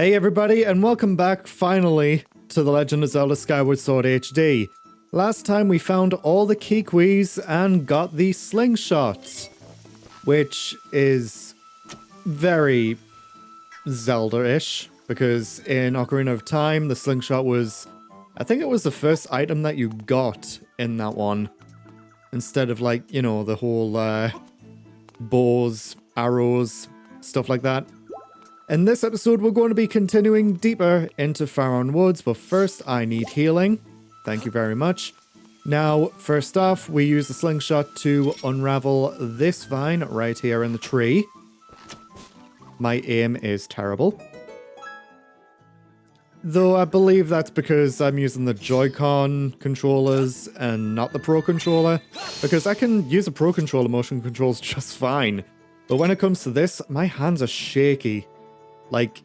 Hey everybody, and welcome back, finally, to The Legend of Zelda Skyward Sword HD. Last time we found all the Kikwis and got the slingshots, which is very Zelda-ish, because in Ocarina of Time, the slingshot was, I think it was the first item that you got in that one, instead of like, you know, the whole bows, arrows, stuff like that. In this episode, we're going to be continuing deeper into Faron Woods, but first I need healing. Thank you very much. Now, first off, we use the slingshot to unravel this vine right here in the tree. My aim is terrible. Though I believe that's because I'm using the Joy-Con controllers and not the Pro Controller, because I can use a Pro Controller motion controls just fine. But when it comes to this, my hands are shaky. Like,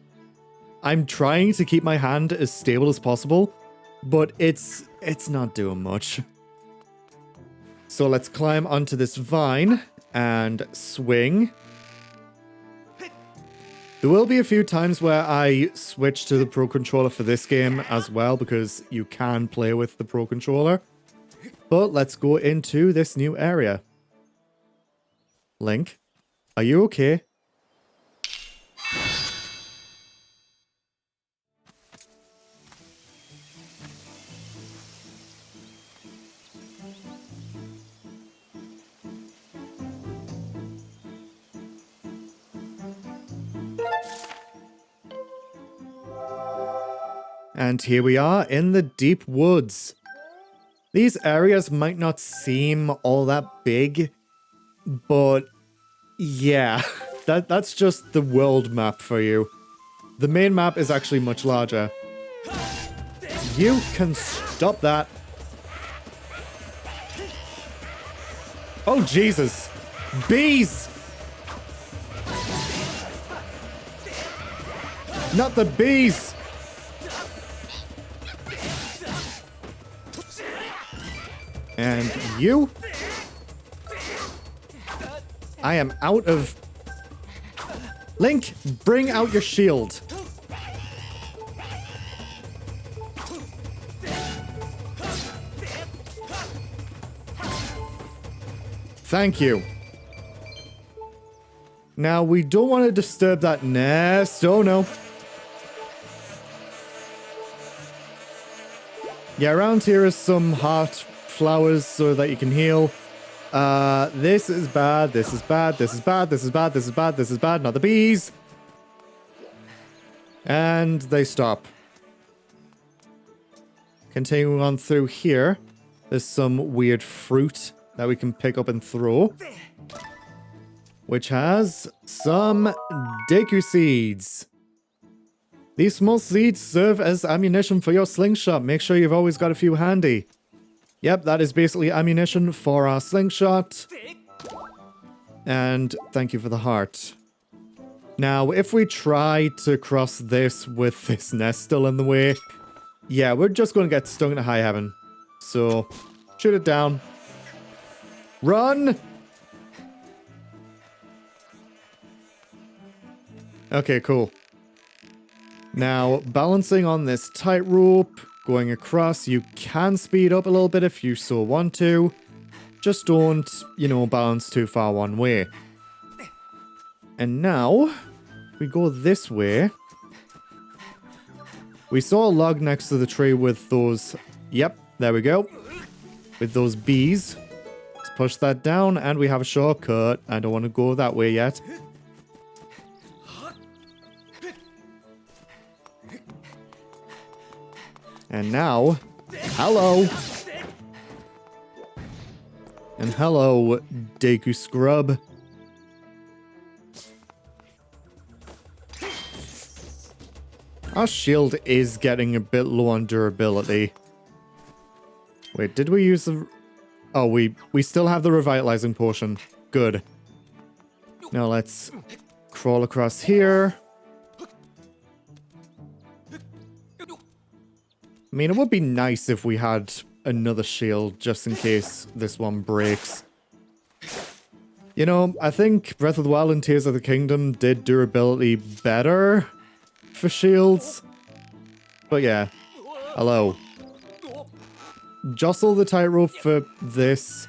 I'm trying to keep my hand as stable as possible, but it's not doing much. So let's climb onto this vine and swing. There will be a few times where I switch to the Pro Controller for this game as well, because you can play with the Pro Controller. But let's go into this new area. Link, are you okay? And here we are in the deep woods. These areas might not seem all that big, but yeah, that's just the world map for you. The main map is actually much larger. You can stop that. Oh, Jesus. Bees! Not the bees! And you? I am out of... Link, bring out your shield. Thank you. Now, we don't want to disturb that nest. Oh, no. Yeah, around here is some heart flowers so that you can heal. This is bad, this is bad, this is bad, this is bad, this is bad, this is bad, not the bees. And they stop. Continuing on through here, there's some weird fruit that we can pick up and throw, which has some Deku seeds. These small seeds serve as ammunition for your slingshot. Make sure you've always got a few handy. Yep, that is basically ammunition for our slingshot. And thank you for the heart. Now, if we try to cross this with this nest still in the way, yeah, we're just going to get stung to high heaven. So, shoot it down. Run! Okay, cool. Now, balancing on this tightrope, going across, you can speed up a little bit if you so want to. Just don't, you know, balance too far one way. And now, we go this way. We saw a log next to the tree with those... Yep, there we go. With those bees. Let's push that down, and we have a shortcut. I don't want to go that way yet. And now, hello. And hello, Deku Scrub. Our shield is getting a bit low on durability. Wait, did we use the... Oh, we still have the revitalizing potion. Good. Now let's crawl across here. I mean, it would be nice if we had another shield just in case this one breaks. You know, I think Breath of the Wild and Tears of the Kingdom did durability better for shields. But yeah, hello. Jostle the tightrope for this.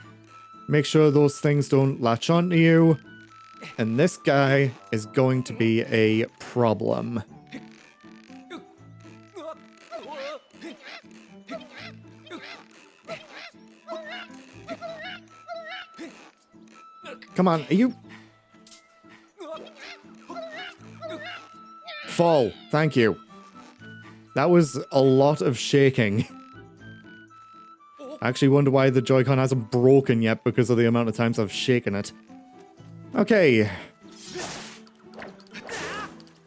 Make sure those things don't latch onto you. And this guy is going to be a problem. Come on, are you... Fall, thank you. That was a lot of shaking. I actually wonder why the Joy-Con hasn't broken yet because of the amount of times I've shaken it. Okay.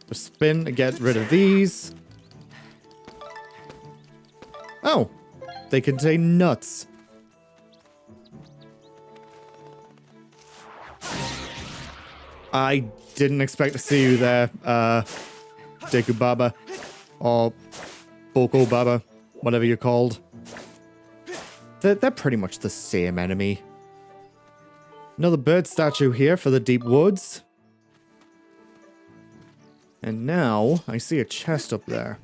Just spin to get rid of these. Oh, they contain nuts. I didn't expect to see you there, Deku Baba. Or Boko Baba, whatever you're called. They're pretty much the same enemy. Another bird statue here for the deep woods. And now, I see a chest up there.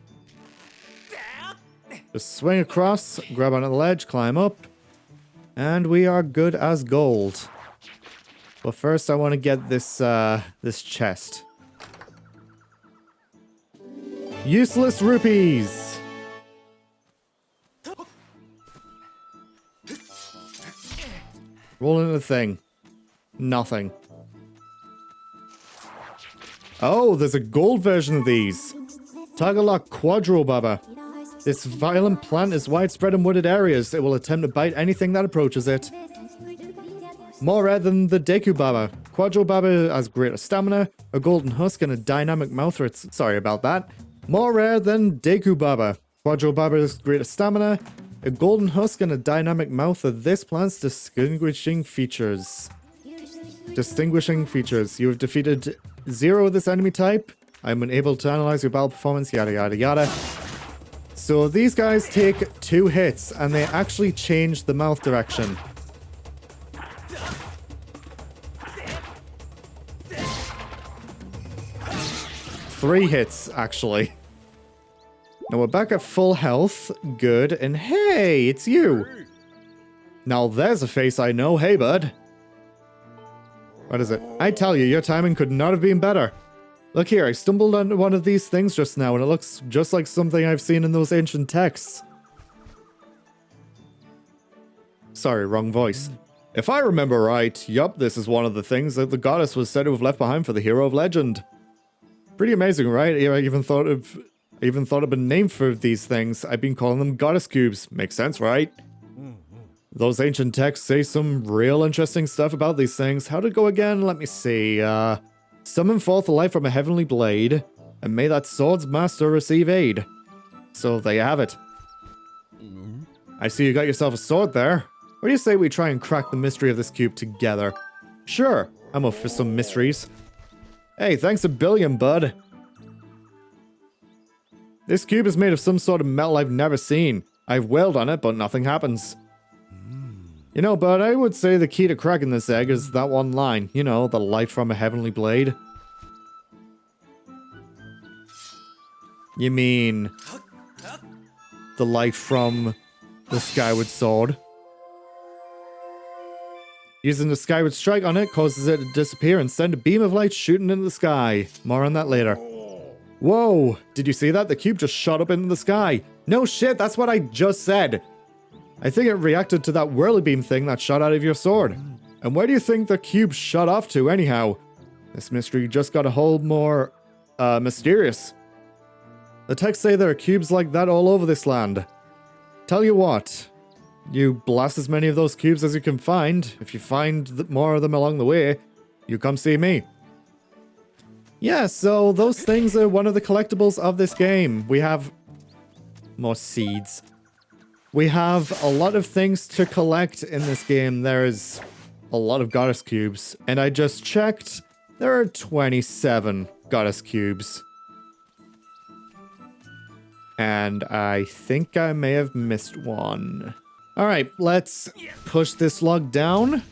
Just swing across, grab onto the ledge, climb up. And we are good as gold. But first I want to get this, this chest. Useless rupees! Roll into the thing. Nothing. Oh, there's a gold version of these. Tagalog Quadro Baba. This violent plant is widespread in wooded areas. It will attempt to bite anything that approaches it. More rare than the Deku Baba. Quadro Baba has greater stamina, a golden husk, and a dynamic mouth for its... Sorry about that. More rare than Deku Baba. Quadro Baba has greater stamina, a golden husk, and a dynamic mouth are this plant's distinguishing features. Distinguishing features. You have defeated 0 of this enemy type. I'm unable to analyze your battle performance, yada yada yada. So these guys take 2 hits, and they actually change the mouth direction. Three hits, actually. Now we're back at full health. Good. And hey, it's you. Now there's a face I know. Hey, bud. What is it? I tell you, your timing could not have been better. Look here, I stumbled on one of these things just now, and it looks just like something I've seen in those ancient texts. Sorry, wrong voice. If I remember right, yup, this is one of the things that the goddess was said to have left behind for the hero of legend. Pretty amazing, right? I even thought of a name for these things. I've been calling them goddess cubes. Makes sense, right? Those ancient texts say some real interesting stuff about these things. How'd it go again? Let me see. Summon forth the light from a heavenly blade, and may that sword's master receive aid. So there you have it. I see you got yourself a sword there. What do you say we try and crack the mystery of this cube together? Sure, I'm up for some mysteries. Hey, thanks a billion, bud. This cube is made of some sort of metal I've never seen. I've wailed on it, but nothing happens. You know, bud, I would say the key to cracking this egg is that one line. You know, the light from a heavenly blade. You mean... the light from the Skyward Sword? Using the Skyward Strike on it causes it to disappear and send a beam of light shooting into the sky. More on that later. Whoa! Did you see that? The cube just shot up into the sky. No shit, that's what I just said. I think it reacted to that whirly beam thing that shot out of your sword. And where do you think the cube shot off to anyhow? This mystery just got a whole more, mysterious. The texts say there are cubes like that all over this land. Tell you what. You blast as many of those cubes as you can find. If you find more of them along the way, you come see me. Yeah, so those things are one of the collectibles of this game. We have more seeds. We have a lot of things to collect in this game. There's a lot of goddess cubes. And I just checked. There are 27 goddess cubes. And I think I may have missed one. Alright, let's push this log down.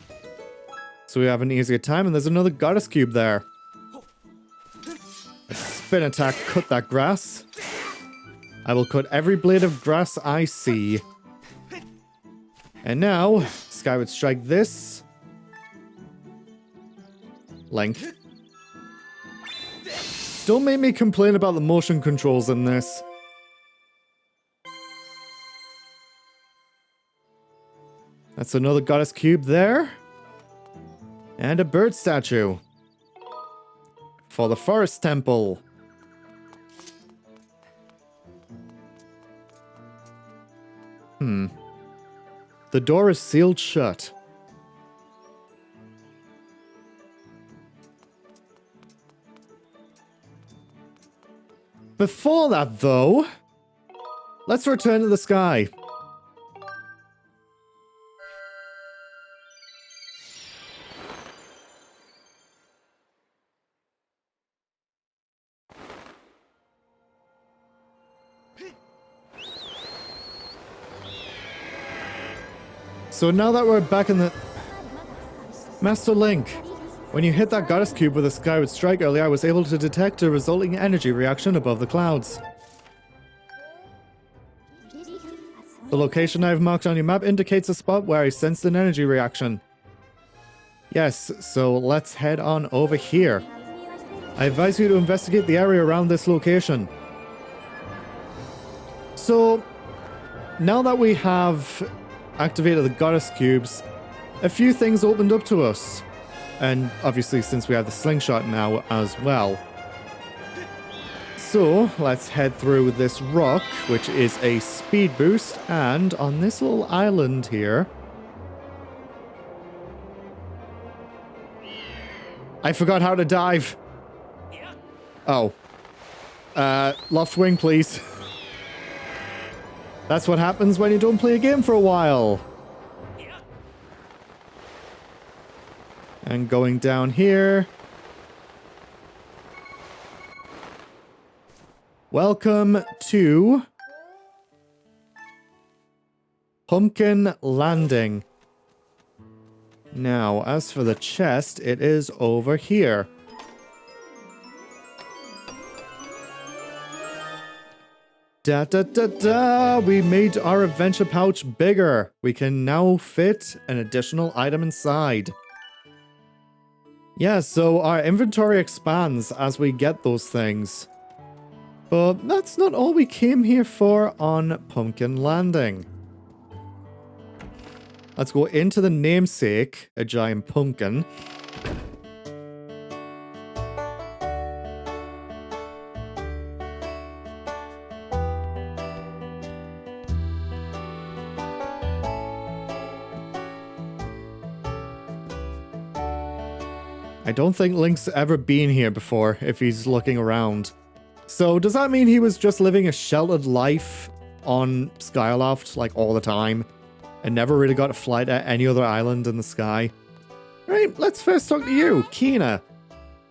So we have an easier time. And there's another goddess cube there. Let's Spin attack, cut that grass. I will cut every blade of grass I see. And now, Skyward Strike this. Link. Don't make me complain about the motion controls in this. That's another goddess cube there. And a bird statue. For the forest temple. The door is sealed shut. Before that, though, let's return to the sky. So now that we're back in the... Master Link, when you hit that goddess cube with a Skyward Strike earlier, I was able to detect a resulting energy reaction above the clouds. The location I've marked on your map indicates a spot where I sensed an energy reaction. Yes, so let's head on over here. I advise you to investigate the area around this location. So, now that we have activated the goddess cubes, a few things opened up to us. And obviously since we have the slingshot now as well. So let's head through this rock, which is a speed boost, and on this little island here... I forgot how to dive. Oh. Loft wing, please. That's what happens when you don't play a game for a while. And going down here. Welcome to Pumpkin Landing. Now, as for the chest, it is over here. Da da da da! We made our adventure pouch bigger. We can now fit an additional item inside. Yeah, so our inventory expands as we get those things. But that's not all we came here for on Pumpkin Landing. Let's go into the namesake, a giant pumpkin. I don't think Link's ever been here before, if he's looking around. So, does that mean he was just living a sheltered life on Skyloft, like, all the time? And never really got to fly to any other island in the sky? Right, let's first talk to you, Kina.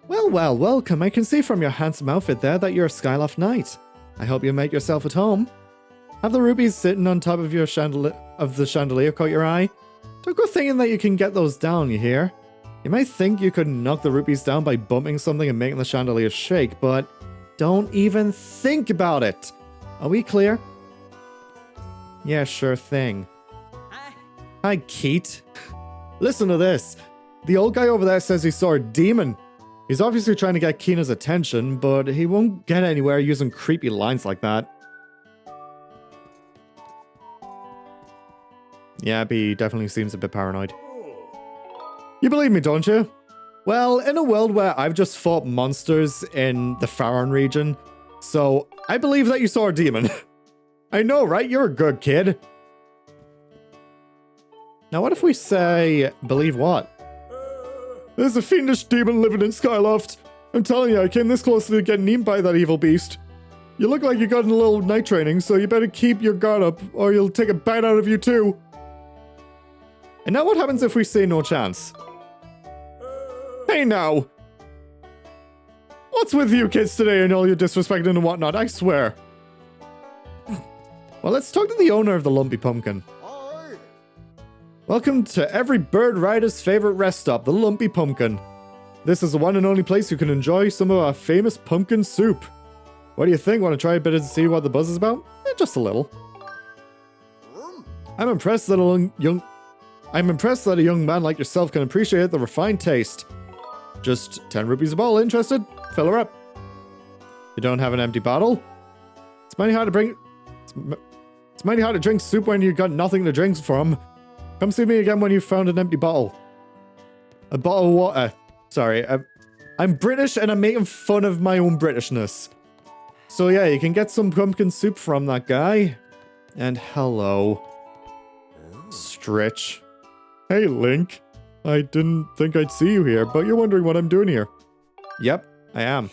Well, well, welcome. I can see from your handsome outfit there that you're a Skyloft knight. I hope you make yourself at home. Have the rubies sitting on top of your chandelier caught your eye? Don't go thinking that you can get those down, you hear? You might think you could knock the rupees down by bumping something and making the chandelier shake, but don't even think about it. Are we clear? Yeah, sure thing. Hi, Keat. Listen to this. The old guy over there says he saw a demon. He's obviously trying to get Kina's attention, but he won't get anywhere using creepy lines like that. Yeah, he definitely seems a bit paranoid. You believe me, don't you? Well, in a world where I've just fought monsters in the Faron region, so I believe that you saw a demon. I know, right? You're a good kid. Now what if we say, believe what? There's a fiendish demon living in Skyloft. I'm telling you, I came this close to getting eaten by that evil beast. You look like you got in a little night training, so you better keep your guard up, or you'll take a bite out of you too. And now what happens if we say no chance? Hey now! What's with you kids today and all your disrespecting and whatnot, I swear. Well, let's talk to the owner of the Lumpy Pumpkin. Welcome to every bird rider's favorite rest stop, the Lumpy Pumpkin. This is the one and only place you can enjoy some of our famous pumpkin soup. What do you think? Want to try a bit to see what the buzz is about? Just a little. I'm impressed that a young man like yourself can appreciate the refined taste. Just 10 rupees a bottle. Interested? Fill her up. You don't have an empty bottle? It's mighty hard to drink soup when you got nothing to drink from. Come see me again when you've found an empty bottle. A bottle of water. Sorry, I'm British and I'm making fun of my own Britishness. So yeah, you can get some pumpkin soup from that guy. And hello. Stretch. Hey, Link. I didn't think I'd see you here, but you're wondering what I'm doing here. Yep, I am.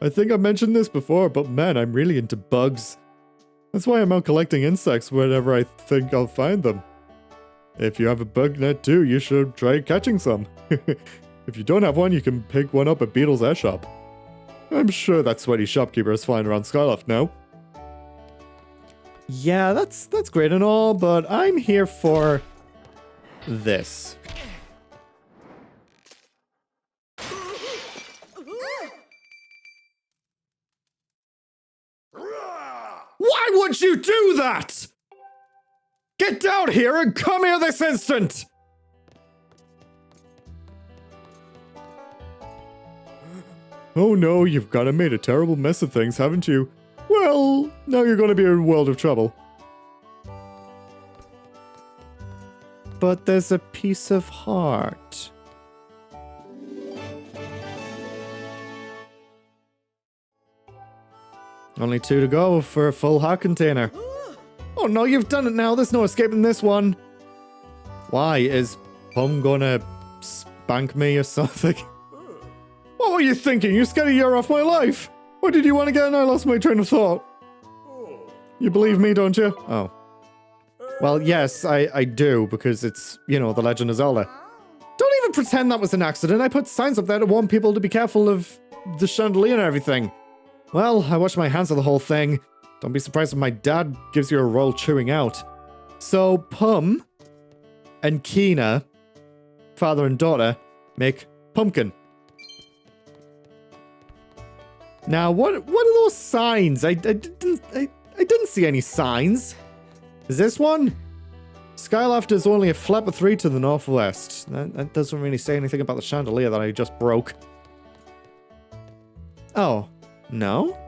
I think I've mentioned this before, but man, I'm really into bugs. That's why I'm out collecting insects whenever I think I'll find them. If you have a bug net too, you should try catching some. If you don't have one, you can pick one up at Beetle's Air Shop. I'm sure that sweaty shopkeeper is flying around Skyloft now. Yeah, that's great and all, but I'm here for this. Why would you do that? Get down here and come here this instant! Oh no, you've gotta made a terrible mess of things, haven't you? Well, now you're gonna be in a world of trouble. But there's a piece of heart. Only 2 to go for a full heart container. Oh no, you've done it now. There's no escaping this one. Why? Is Pum gonna spank me or something? What were you thinking? You scared a year off my life. What did you want again? I lost my train of thought. You believe me, don't you? Oh. Well, yes, I do, because it's, you know, The Legend of Zelda. Don't even pretend that was an accident. I put signs up there to warn people to be careful of the chandelier and everything. Well, I washed my hands of the whole thing. Don't be surprised if my dad gives you a roll chewing out. So, Pum and Kina, father and daughter, make pumpkin. Now, what are those signs? I didn't see any signs. Is this one? Skyloft is only a flap of 3 to the northwest. That doesn't really say anything about the chandelier that I just broke. Oh, no?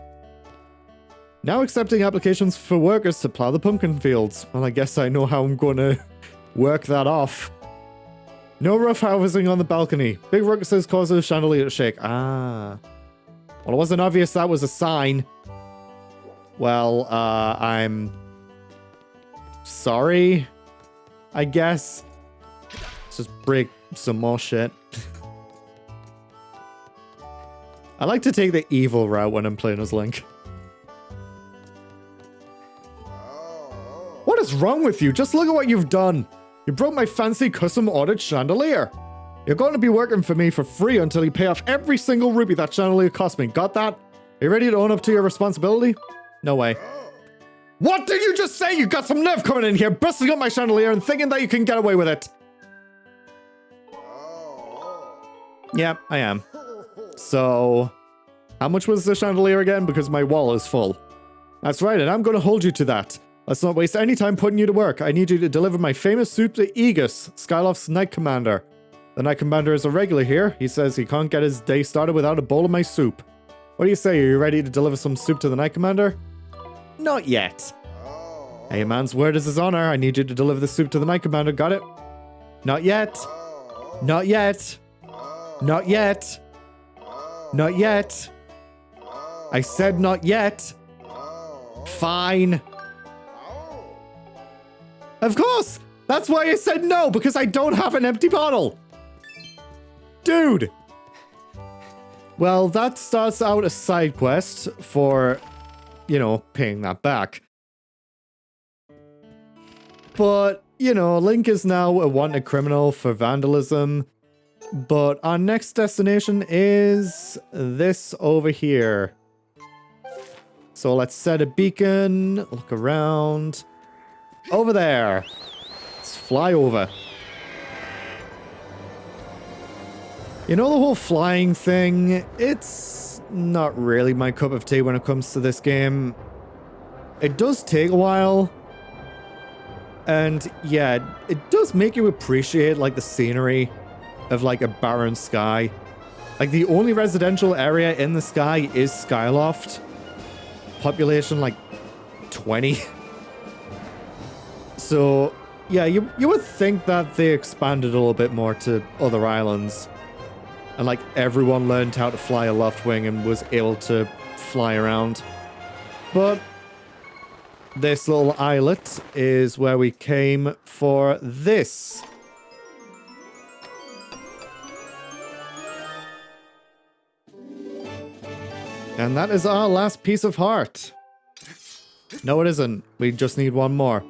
Now accepting applications for workers to plow the pumpkin fields. Well, I guess I know how I'm gonna work that off. No rough housing on the balcony. Big ruckuses cause the chandelier to shake. Ah. Well, it wasn't obvious that was a sign. Well, I'm sorry, I guess. Let's just break some more shit. I like to take the evil route when I'm playing as Link. What is wrong with you? Just look at what you've done. You broke my fancy custom-ordered chandelier. You're going to be working for me for free until you pay off every single rupee that chandelier cost me. Got that? Are you ready to own up to your responsibility? No way. What did you just say? You got some nerve coming in here, busting up my chandelier and thinking that you can get away with it. Yeah, I am. So, how much was the chandelier again? Because my wall is full. That's right, and I'm going to hold you to that. Let's not waste any time putting you to work. I need you to deliver my famous soup to Aegis, Skyloft's Knight Commander. The Knight Commander is a regular here. He says he can't get his day started without a bowl of my soup. What do you say? Are you ready to deliver some soup to the Knight Commander? Not yet. Hey, a man's word is his honor. I need you to deliver the soup to the Knight Commander. Got it? Not yet. Not yet. Not yet. Not yet. I said not yet. Fine. Of course! That's why I said no, because I don't have an empty bottle! Dude! Well, that starts out a side quest for, you know, paying that back. But, you know, Link is now a wanted criminal for vandalism. But our next destination is this over here. So let's set a beacon, look around. Over there. Let's fly over. You know, the whole flying thing, it's not really my cup of tea when it comes to this game. It does take a while. And yeah, it does make you appreciate like the scenery of like a barren sky. Like the only residential area in the sky is Skyloft. Population like 20. So yeah, you would think that they expanded a little bit more to other islands. And like everyone learned how to fly a Loftwing and was able to fly around. But this little islet is where we came for this. And that is our last piece of heart. No, it isn't. We just need one more.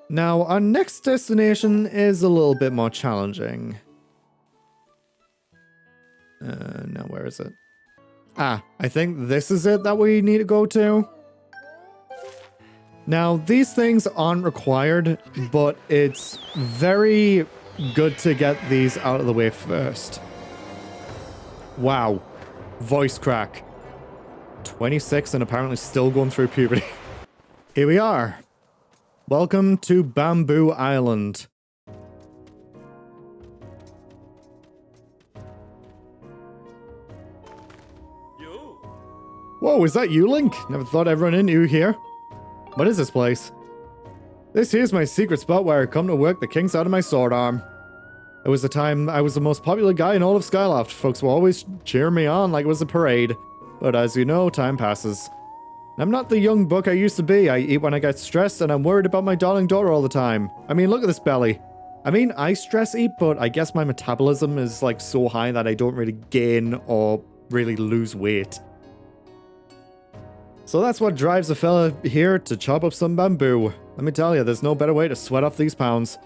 Now, our next destination is a little bit more challenging. Now, where is it? Ah, I think this is it that we need to go to. Now, these things aren't required, but it's very good to get these out of the way first. Wow. Voice crack. 26 and apparently still going through puberty. Here we are. Welcome to Bamboo Island. Whoa, is that you, Link? Never thought I'd run into you here. What is this place? This here's my secret spot where I come to work the kinks out of my sword arm. It was the time I was the most popular guy in all of Skyloft. Folks will always cheer me on like it was a parade. But as you know, time passes. I'm not the young buck I used to be. I eat when I get stressed and I'm worried about my darling daughter all the time. I mean, look at this belly. I mean, I stress eat, but I guess my metabolism is like so high that I don't really gain or really lose weight. So that's what drives a fella here to chop up some bamboo. Let me tell you, there's no better way to sweat off these pounds.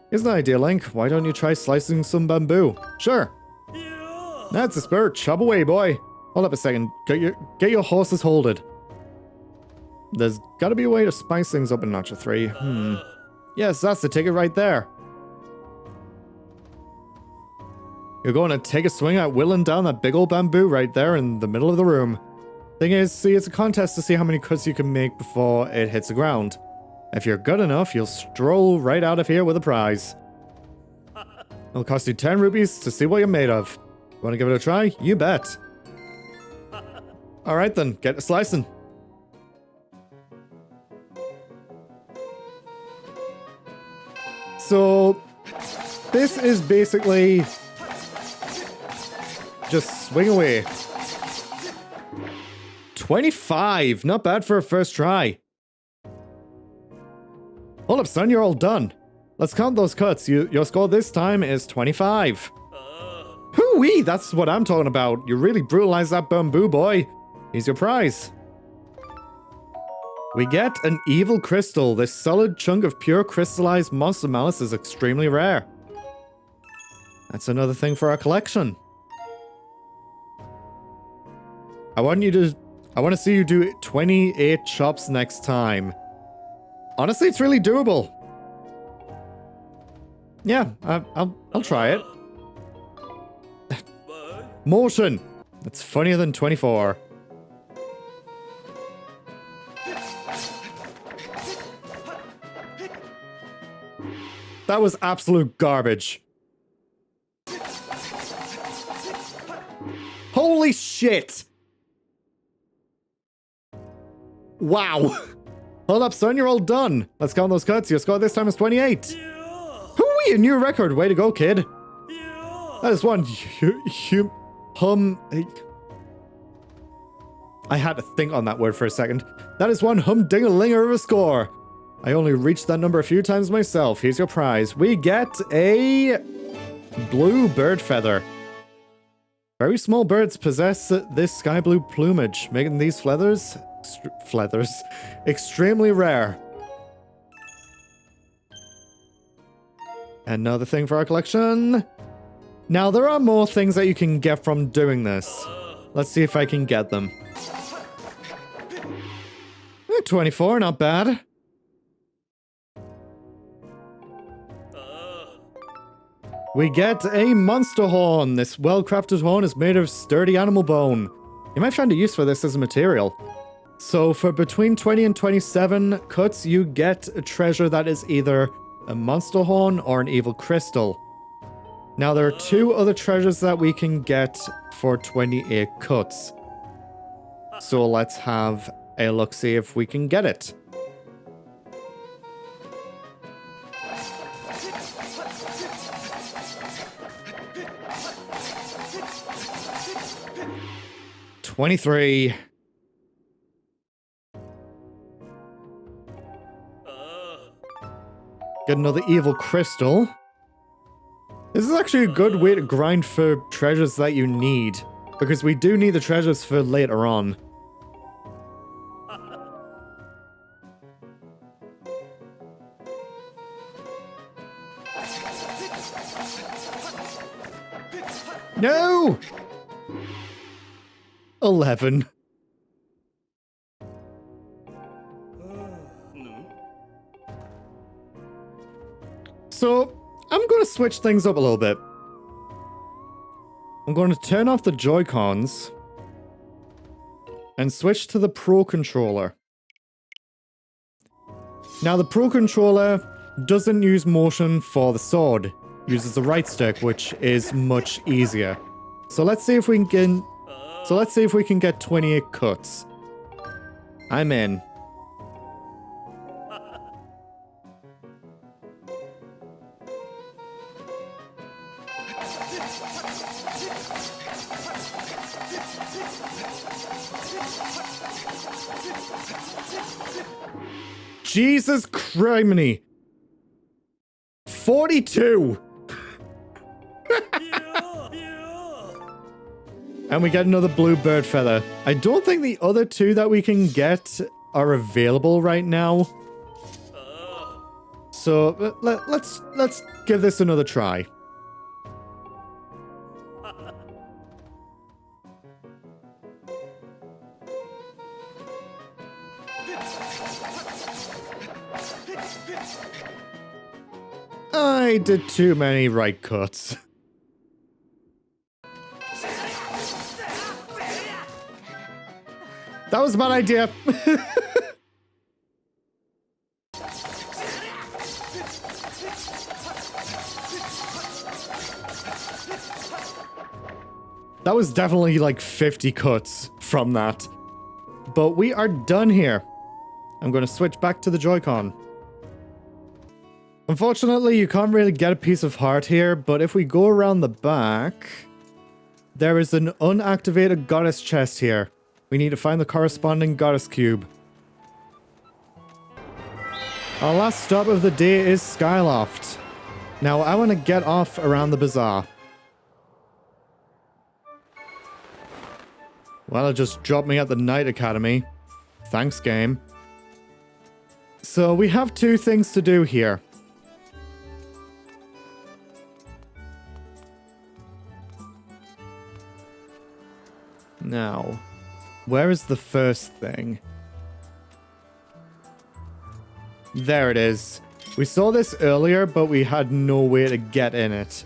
Here's an idea, Link. Why don't you try slicing some bamboo? Sure. That's the spirit. Chop away, boy. Hold up a second. Get your horses holded. There's gotta be a way to spice things up in Notch 3. Yes, that's the ticket right there. You're going to take a swing at whittling down that big old bamboo right there in the middle of the room. Thing is, see, it's a contest to see how many cuts you can make before it hits the ground. If you're good enough, you'll stroll right out of here with a prize. It'll cost you 10 rupees to see what you're made of. Want to give it a try? You bet. Alright then, get to slicing. So, this is basically just swing away. 25, not bad for a first try. Hold up, son, you're all done. Let's count those cuts. Your score this time is 25. Hoo-wee, that's what I'm talking about. You really brutalized that bamboo, boy. Here's your prize. We get an evil crystal. This solid chunk of pure crystallized monster malice is extremely rare. That's another thing for our collection. I want to see you do 28 chops next time. Honestly, it's really doable. Yeah, I'll try it. Motion. That's funnier than 24. That was absolute garbage. Holy shit. Wow. Hold up, son, you're all done. Let's count those cuts. Your score this time is 28. Hooey, a new record. Way to go, kid. That is one I had to think on that word for a second. That is one humdingalinger of a score. I only reached that number a few times myself. Here's your prize. We get a blue bird feather. Very small birds possess this sky blue plumage, making these feathers extremely rare. Another thing for our collection. Now, there are more things that you can get from doing this. Let's see if I can get them. 24, not bad. We get a monster horn. This well-crafted horn is made of sturdy animal bone. You might find a use for this as a material. So for between 20 and 27 cuts, you get a treasure that is either a monster horn or an evil crystal. Now there are 2 other treasures that we can get for 28 cuts. So let's have a look, see if we can get it. $23. Get another evil crystal. This is actually a good way to grind for treasures that you need, because we do need the treasures for later on. No! 11. So, I'm going to switch things up a little bit. I'm going to turn off the Joy-Cons and switch to the Pro Controller. Now, the Pro Controller doesn't use motion for the sword. It uses the right stick, which is much easier. So let's see if we can get 28 cuts. I'm in. Jesus criminy. 42. And we get another blue bird feather. I don't think the other 2 that we can get are available right now. So let's give this another try. I did too many right cuts. That was a bad idea. That was definitely like 50 cuts from that. But we are done here. I'm going to switch back to the Joy-Con. Unfortunately, you can't really get a piece of heart here, but if we go around the back, there is an unactivated goddess chest here. We need to find the corresponding goddess cube. Our last stop of the day is Skyloft. Now, I want to get off around the bazaar. Well, it just dropped me at the Knight Academy. Thanks, game. So, we have 2 things to do here. Now, where is the first thing? There it is. We saw this earlier, but we had no way to get in it.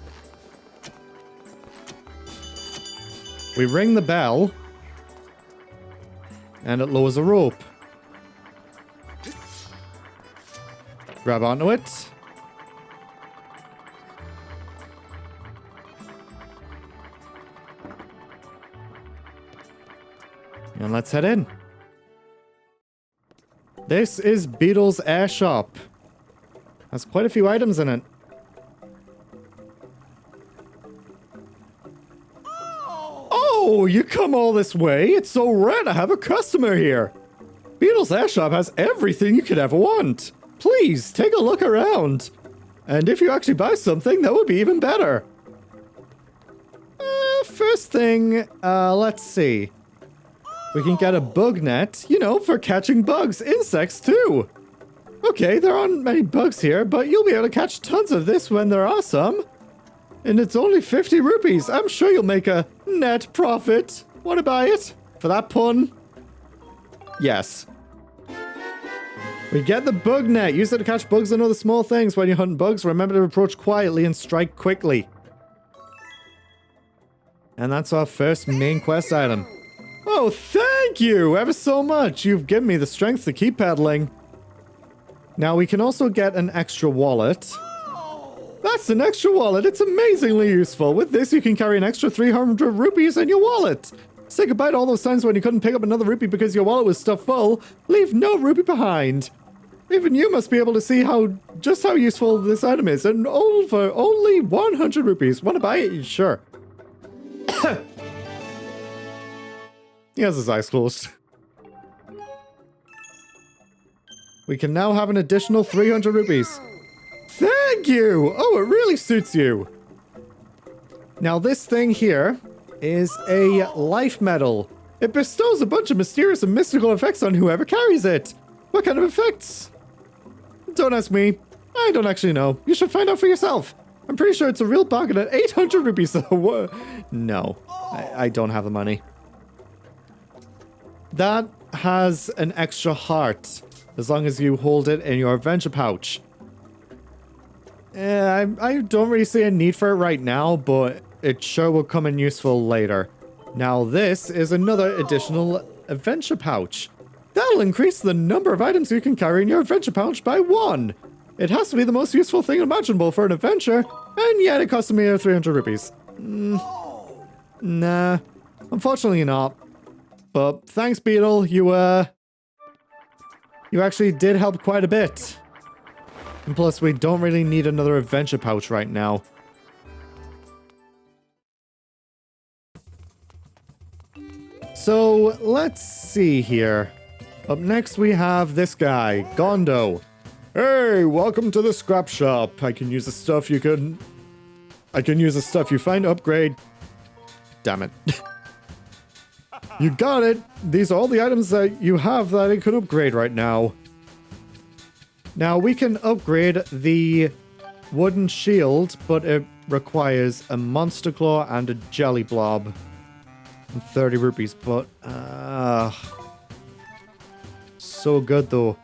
We ring the bell, and it lowers a rope. Grab onto it. And let's head in. This is Beetle's Air Shop. Has quite a few items in it. Oh, you come all this way? It's so rare to have a customer here. Beetle's Air Shop has everything you could ever want. Please, take a look around. And if you actually buy something, that would be even better. First thing, let's see. We can get a bug net, you know, for catching bugs, insects too. Okay, there aren't many bugs here, but you'll be able to catch tons of this when there are some. And it's only 50 rupees. I'm sure you'll make a net profit. Want to buy it? For that pun? Yes. We get the bug net. Use it to catch bugs and other small things. When you hunt bugs, remember to approach quietly and strike quickly. And that's our first main quest item. Oh, thank you ever so much. You've given me the strength to keep pedaling. Now we can also get an extra wallet. That's an extra wallet. It's amazingly useful. With this, you can carry an extra 300 rupees in your wallet. Say goodbye to all those times when you couldn't pick up another rupee because your wallet was stuffed full. Leave no rupee behind. Even you must be able to see just how useful this item is. And all for only 100 rupees. Want to buy it? Sure. He has his eyes closed. We can now have an additional 300 rupees. Thank you! Oh, it really suits you. Now this thing here is a life medal. It bestows a bunch of mysterious and mystical effects on whoever carries it. What kind of effects? Don't ask me. I don't actually know. You should find out for yourself. I'm pretty sure it's a real bargain at 800 rupees. No, I don't have the money. That has an extra heart, as long as you hold it in your adventure pouch. I don't really see a need for it right now, but it sure will come in useful later. Now this is another additional adventure pouch. That'll increase the number of items you can carry in your adventure pouch by 1. It has to be the most useful thing imaginable for an adventure, and yet it cost me 300 rupees. Nah, unfortunately not. But thanks, Beetle. You actually did help quite a bit. And plus, we don't really need another adventure pouch right now. So, let's see here. Up next, we have this guy, Gondo. Hey, welcome to the scrap shop. I can use the stuff you find to upgrade. Damn it. You got it. These are all the items that you have that it could upgrade right now. Now, we can upgrade the wooden shield, but it requires a monster claw and a jelly blob. And 30 rupees, but... so good, though.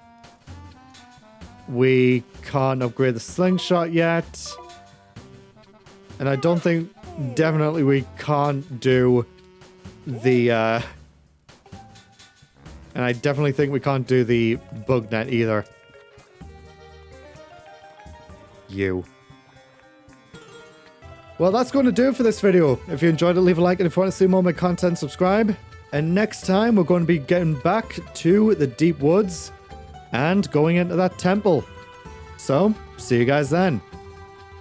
We can't upgrade the slingshot yet. And I don't think... Definitely we can't do the... And I definitely think we can't do the bug net either. You. Well, that's going to do it for this video. If you enjoyed it, leave a like, and if you want to see more of my content, subscribe. And next time, we're going to be getting back to the deep woods and going into that temple. So, see you guys then.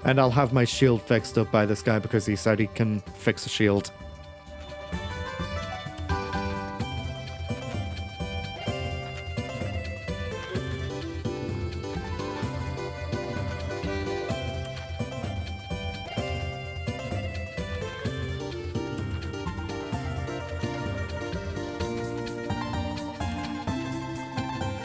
And I'll have my shield fixed up by this guy because he said he can fix a shield.